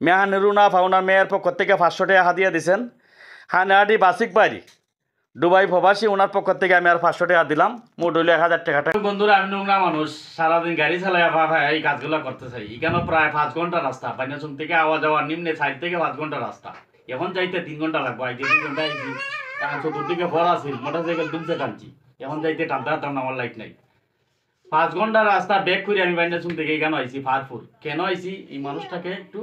মেহানি রুনাফা ওনার মেয়ের পক্ষ থেকে 500 টাকা হাদিয়া দিছেন। হানাহাটি বাসিক বাড়ি দুবাই প্রবাসী ওনার পক্ষ থেকে আমি আর 500 টাকা দিলাম, মোট হইল 1000 টাকা। বন্ধুরা, আমি নোংরা মানুষ, সারাদিন গাড়ি চালাই এই কাজগুলো করতে চাই। এখানে প্রায় 5 ঘন্টা রাস্তা, বানিয়াচুং থেকে আওয়া যাওয়া নিম্নে 4 থেকে 5 ঘন্টা রাস্তা। এখন যাইতে 3 ঘন্টা লাগবে, আইতে 2 ঘন্টা আইছি। কারণ চতুর্দিকে ফল আছে, মোটরসাইকেল দুমছে টানছি। এখন যাইতে টানতে টানতে আমার লাইট নাই। 5 ঘন্টা রাস্তা ব্যাক করে আমি বানিয়াচুং থেকে এখানে আইছি ফারফুর। কেন আইছি? এই মানুষটাকে একটু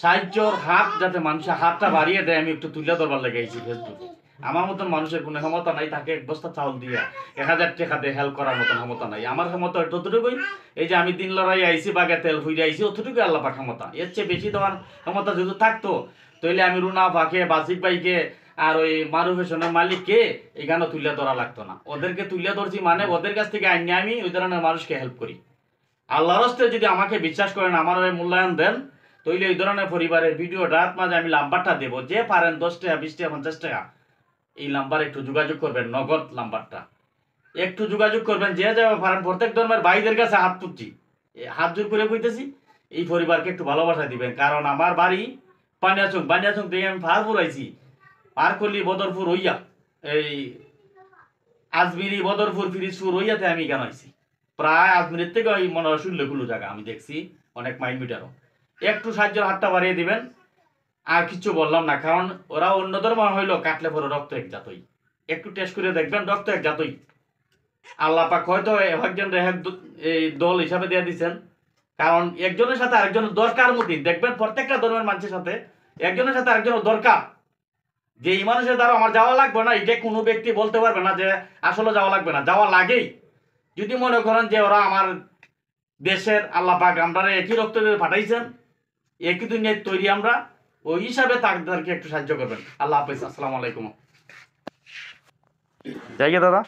সাহায্যর হাত, যাতে মানুষের হাতটা বাড়িয়ে দেয়, আমি একটু তুলে ধরবার লেগে আইছি ফেসবুকে। আমার মতন মানুষের কোনো ক্ষমতা নাই, তাকে 1 বস্তা চাউল দিয়ে 1000 টাকা দিয়ে হেল্প করার মতন ক্ষমতা নাই। আমার ক্ষমতা ততটুকুই, এই যে আমি দিন লড়াই আইছি, বাগে তেল ফুইরে আইছি, অতটুকুই আল্লাহ পাক ক্ষমতা। এর চেয়ে বেশি দেওয়ার ক্ষমতা যদি থাকতো, তাহলে আমি রুনা ভাকে, বাসিক ভাইকে আর ওই মারুফেশনের মালিককে এখানে তুলে ধরা লাগতো না। ওদেরকে তুলে ধরছি মানে ওদের কাছ থেকে আইনি আমি ওই ধরনের মানুষকে হেল্প করি। আল্লাহর হস্তে যদি আমাকে বিশ্বাস করেন, আমার ওই মূল্যায়ন দেন, তাইলে এই ধরনের পরিবারের ভিডিওটা মাঝে আমি নাম্বারটা দেবো। যে পারেন 10 টাকা, 20 টাকা, 50 টাকা এই নাম্বারে একটু যোগাযোগ করবেন, নগদ নাম্বারটা একটু যোগাযোগ করবেন। যে যাবে পারেন, প্রত্যেক ধর্মের ভাইদের কাছে হাত তুলছি, হাত জোর করে কইতেছি, এই পরিবারকে একটু ভালোবাসা দিবেন। কারণ আমার বাড়ি বানিয়াচং, বানিয়াচং থেকে আমি পারপুর আইছি, পারকলি বদরপুর হইয়া এই আজমিরি বদরপুর ফিরিজপুর হইয়াতে আমি কেন আইছি। প্রায় আজমিরের থেকে ওই মনে হয় 16 কিলো জায়গা আমি দেখছি, অনেক মাইল মিটারও। একটু সাহায্যের হাতটা বাড়িয়ে দিবেন। আর কিছু বললাম না, কারণ ওরা অন্য ধর্ম হইলো কাটলে পরে রক্ত এক জাতই। একটু টেস্ট করে দেখবেন, রক্ত এক জাতই। আল্লাহ পাক হয়তো একজন এই দল হিসাবে দিয়ে দিচ্ছেন, কারণ একজনের সাথে আরেকজনের দরকার মতো দেখবেন। প্রত্যেকটা ধর্মের মানুষের সাথে একজনের সাথে আরেকজনের দরকার। যে এই মানুষের দ্বারা আমার যাওয়া লাগবে না, এটা কোনো ব্যক্তি বলতে পারবে না যে আসলে যাওয়া লাগবে না, যাওয়া লাগেই। যদি মনে করেন যে ওরা আমার দেশের আল্লাহ পাক আমরা একই রক্ত দিয়ে পাঠাইছেন, একই দুনিয়ায় তৈরি আমরা, ওই হিসাবে তাদেরকে একটু সাহায্য করবেন। আল্লাহ হাফেজ, আসসালামু আলাইকুম। যাই দাদা।